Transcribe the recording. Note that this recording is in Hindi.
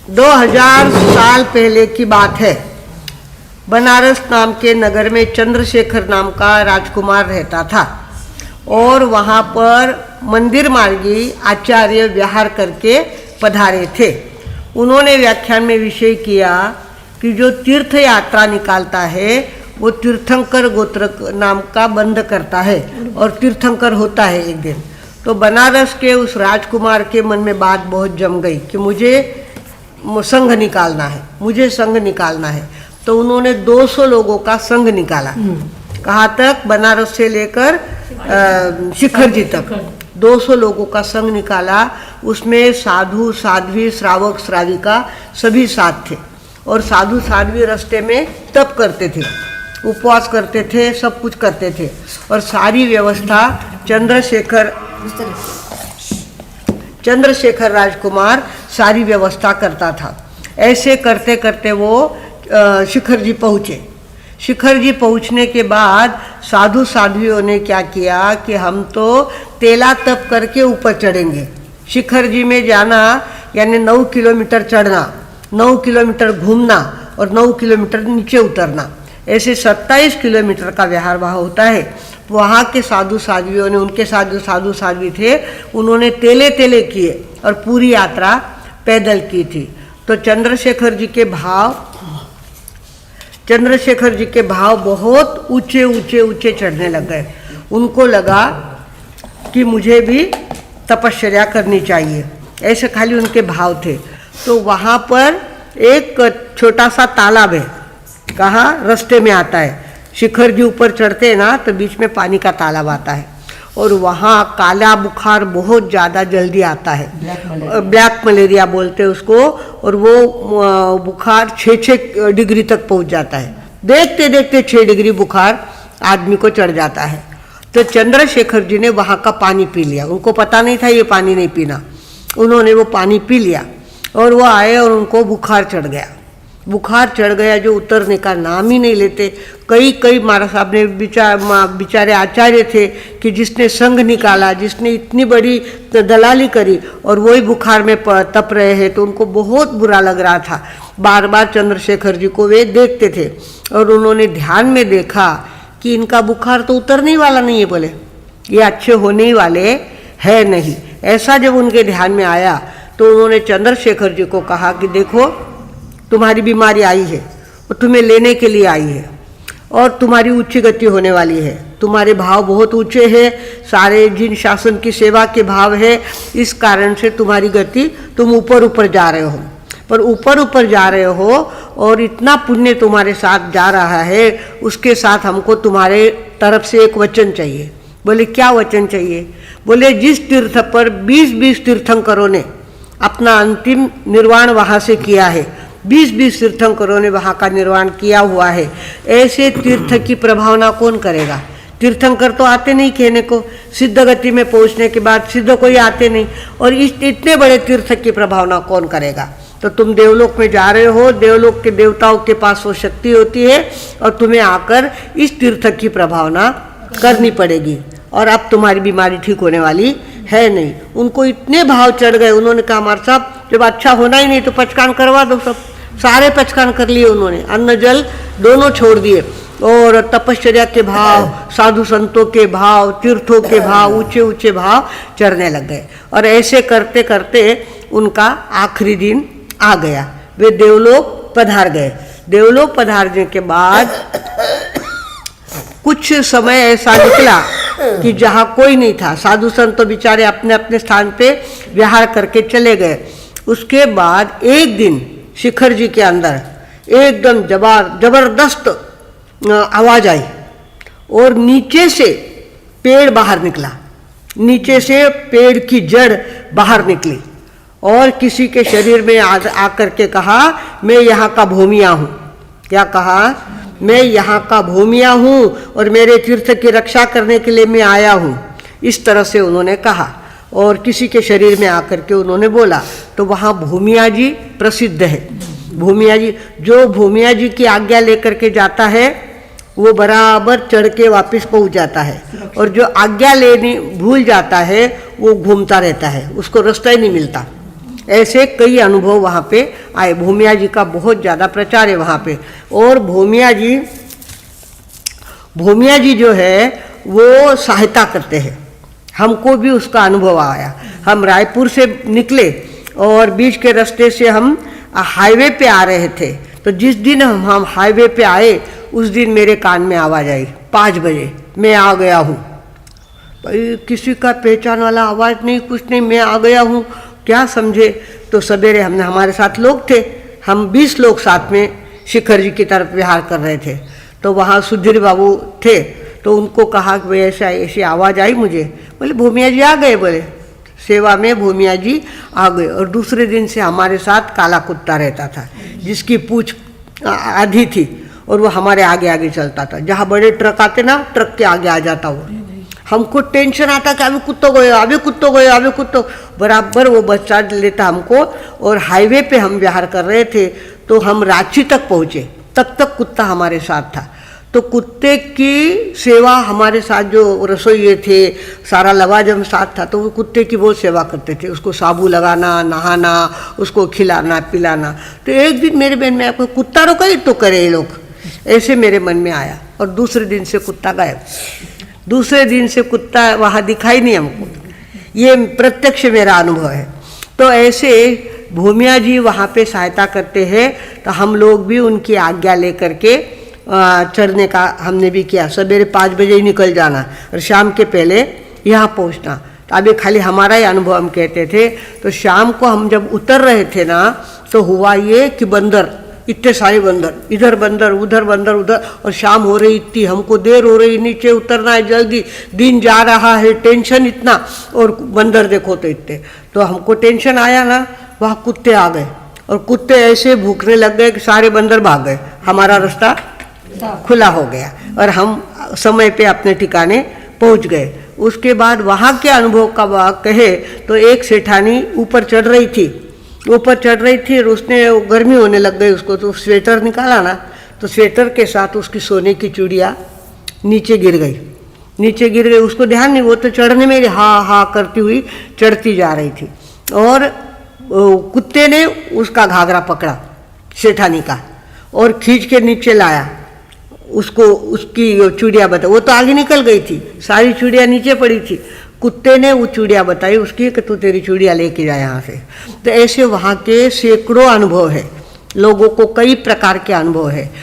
2000 साल पहले की बात है। बनारस नाम के नगर में चंद्रशेखर नाम का राजकुमार रहता था और वहाँ पर मंदिर मार्गी आचार्य विहार करके पधारे थे। उन्होंने व्याख्यान में विषय किया कि जो तीर्थ यात्रा निकालता है वो तीर्थंकर गोत्र नाम का बंध करता है और तीर्थंकर होता है एक दिन। तो बनारस के उस राजकुमार के मन में बात बहुत जम गई कि मुझे संघ निकालना है, मुझे संघ निकालना है। तो उन्होंने 200 लोगों का संघ निकाला। कहाँ तक? बनारस से लेकर शिखर जी तक 200 लोगों का संघ निकाला। उसमें साधु साध्वी श्रावक श्राविका सभी साथ थे और साधु साध्वी रास्ते में तप करते थे, उपवास करते थे, सब कुछ करते थे और सारी व्यवस्था चंद्रशेखर राजकुमार सारी व्यवस्था करता था। ऐसे करते करते वो शिखर जी पहुँचे। शिखर जी पहुँचने के बाद साधु साध्वियों ने क्या किया कि हम तो तेला तप करके ऊपर चढ़ेंगे। शिखर जी में जाना यानी 9 किलोमीटर चढ़ना, 9 किलोमीटर घूमना और 9 किलोमीटर नीचे उतरना, ऐसे 27 किलोमीटर का विहार वहाँ होता है। वहाँ के साधु साध्वियों ने, उनके साथ जो साधु साध्वी थे, उन्होंने तेले तेले किए और पूरी यात्रा पैदल की थी। तो चंद्रशेखर जी के भाव बहुत ऊंचे ऊंचे ऊंचे चढ़ने लग गए। उनको लगा कि मुझे भी तपश्चर्या करनी चाहिए, ऐसे खाली उनके भाव थे। तो वहाँ पर एक छोटा सा तालाब है, कहाँ? रास्ते में आता है। शिखर जी ऊपर चढ़ते हैं ना तो बीच में पानी का तालाब आता है और वहाँ काला बुखार बहुत ज़्यादा जल्दी आता है, ब्लैक मलेरिया बोलते हैं उसको। और वो बुखार 6 डिग्री तक पहुँच जाता है। देखते देखते 6 डिग्री बुखार आदमी को चढ़ जाता है। तो चंद्रशेखर जी ने वहाँ का पानी पी लिया। उनको पता नहीं था ये पानी नहीं पीना, उन्होंने वो पानी पी लिया और वो आए और उनको बुखार चढ़ गया। बुखार चढ़ गया जो उतरने का नाम ही नहीं लेते। कई महाराज साहब ने बेचारे आचार्य थे कि जिसने संघ निकाला, जिसने इतनी बड़ी दलाली करी और वही बुखार में तप रहे हैं, तो उनको बहुत बुरा लग रहा था। बार बार चंद्रशेखर जी को वे देखते थे और उन्होंने ध्यान में देखा कि इनका बुखार तो उतरने वाला नहीं है, बोले ये अच्छे होने ही वाले है नहीं। ऐसा जब उनके ध्यान में आया तो उन्होंने चंद्रशेखर जी को कहा कि देखो तुम्हारी बीमारी आई है और तुम्हें लेने के लिए आई है और तुम्हारी उच्च गति होने वाली है। तुम्हारे भाव बहुत ऊंचे हैं, सारे जिन शासन की सेवा के भाव है, इस कारण से तुम्हारी गति, तुम ऊपर ऊपर जा रहे हो। पर ऊपर जा रहे हो और इतना पुण्य तुम्हारे साथ जा रहा है, उसके साथ हमको तुम्हारे तरफ से एक वचन चाहिए। बोले क्या वचन चाहिए? बोले जिस तीर्थ पर 20-20 तीर्थंकरों ने अपना अंतिम निर्वाण वहाँ से किया है, 20-20 तीर्थंकरों ने वहाँ का निर्वाण किया हुआ है, ऐसे तीर्थ की प्रभावना कौन करेगा? तीर्थंकर तो आते नहीं कहने को, सिद्ध गति में पहुँचने के बाद सिद्ध कोई आते नहीं, और इतने बड़े तीर्थ की प्रभावना कौन करेगा? तो तुम देवलोक में जा रहे हो, देवलोक के देवताओं के पास वो शक्ति होती है और तुम्हें आकर इस तीर्थ की प्रभावना करनी पड़ेगी और अब तुम्हारी बीमारी ठीक होने वाली है नहीं। उनको इतने भाव चढ़ गए, उन्होंने कहा हमारे साहब जब अच्छा होना ही नहीं तो पचकान करवा दो। सब सारे पचकान कर लिए उन्होंने, अन्न जल दोनों छोड़ दिए और तपश्चर्या के भाव, साधु संतों के भाव, तीर्थों के भाव, ऊंचे ऊंचे भाव चढ़ने लग गए। और ऐसे करते करते उनका आखिरी दिन आ गया, वे देवलोक पधार गए। देवलोक पधारने के बाद कुछ समय ऐसा निकला कि जहाँ कोई नहीं था, साधु संत तो बेचारे अपने अपने स्थान पे विहार करके चले गए। उसके बाद एक दिन शिखर जी के अंदर एकदम जबरदस्त आवाज आई और नीचे से पेड़ बाहर निकला, नीचे से पेड़ की जड़ बाहर निकली और किसी के शरीर में आकर के कहा मैं यहाँ का भूमिया हूँ। क्या कहा? मैं यहाँ का भूमिया हूँ और मेरे तीर्थ की रक्षा करने के लिए मैं आया हूँ, इस तरह से उन्होंने कहा। और किसी के शरीर में आकर के उन्होंने बोला। तो वहाँ भूमिया जी प्रसिद्ध है। भूमिया जी, जो भूमिया जी की आज्ञा लेकर के जाता है वो बराबर चढ़ के वापस पहुँच जाता है, और जो आज्ञा लेनी भूल जाता है वो घूमता रहता है, उसको रास्ता ही नहीं मिलता। ऐसे कई अनुभव वहाँ पे आए। भूमिया जी का बहुत ज़्यादा प्रचार है वहाँ पे। और भूमिया जी जो है वो सहायता करते हैं। हमको भी उसका अनुभव आया। हम रायपुर से निकले और बीच के रास्ते से हम हाईवे पे आ रहे थे, तो जिस दिन हम हाईवे पे आए उस दिन मेरे कान में आवाज़ आई 5 बजे, मैं आ गया हूँ। भाई किसी का पहचान वाला आवाज़ नहीं, कुछ नहीं, मैं आ गया हूँ, क्या समझे। तो सवेरे हमारे साथ लोग थे, हम 20 लोग साथ में शिखर जी की तरफ विहार कर रहे थे। तो वहाँ सुधीर बाबू थे, तो उनको कहा कि भाई ऐसी आवाज़ आई मुझे। बोले भूमिया जी आ गए, बोले सेवा में भूमिया जी आ गए। और दूसरे दिन से हमारे साथ काला कुत्ता रहता था, जिसकी पूंछ आधी थी और वो हमारे आगे आगे चलता था। जहाँ बड़े ट्रक आते ना, ट्रक के आगे आ जाता वो। हमको टेंशन आता कि अभी कुत्तो गए, अभी कुत्तो गए, अभी कुत्तो। बराबर वो बच्चा लेता हमको। और हाईवे पे हम विहार कर रहे थे, तो हम रांची तक पहुँचे, तब तक कुत्ता हमारे साथ था। तो कुत्ते की सेवा हमारे साथ, जो रसोइये थे, सारा लवाजम साथ था, तो वो कुत्ते की बहुत सेवा करते थे। उसको साबु लगाना, नहाना, उसको खिलाना पिलाना। तो एक दिन मेरे मन में आपको कुत्ता रोका ही तो करे ये लोग, ऐसे मेरे मन में आया। और दूसरे दिन से कुत्ता गायब। दूसरे दिन से कुत्ता वहाँ दिखाई नहीं हमको। ये प्रत्यक्ष मेरा अनुभव है। तो ऐसे भूमिया जी वहाँ पे सहायता करते हैं, तो हम लोग भी उनकी आज्ञा लेकर के चढ़ने का हमने भी किया। सवेरे 5 बजे ही निकल जाना और शाम के पहले यहाँ पहुँचना। तो अभी खाली हमारा ही अनुभव हम कहते थे। तो शाम को हम जब उतर रहे थे ना, तो हुआ ये कि बंदर, इतने सारे बंदर, इधर बंदर उधर बंदर उधर, और शाम हो रही इतनी, हमको देर हो रही, नीचे उतरना है जल्दी, दिन जा रहा है, टेंशन इतना, और बंदर देखो तो इतने। तो हमको टेंशन आया ना, वहाँ कुत्ते आ गए और कुत्ते ऐसे भूखने लग गए कि सारे बंदर भाग गए। हमारा रास्ता खुला हो गया और हम समय पे अपने ठिकाने पहुंच गए। उसके बाद वहाँ के अनुभव का कहे तो एक सेठानी ऊपर चढ़ रही थी और उसने गर्मी होने लग गई उसको, तो स्वेटर निकाला ना, तो स्वेटर के साथ उसकी सोने की चूड़ियाँ नीचे गिर गई। उसको ध्यान नहीं, वो तो चढ़ने में हाँ हाँ करती हुई चढ़ती जा रही थी। और कुत्ते ने उसका घाघरा पकड़ा सेठानी का और खींच के नीचे लाया। उसको उसकी चूड़ियाँ बताई, वो तो आगे निकल गई थी, सारी चूड़ियाँ नीचे पड़ी थी। कुत्ते ने वो चूड़ियाँ बताई उसकी कि तू तेरी चूड़ियाँ लेके जा यहाँ से। तो ऐसे वहाँ के सैकड़ों अनुभव है, लोगों को कई प्रकार के अनुभव है।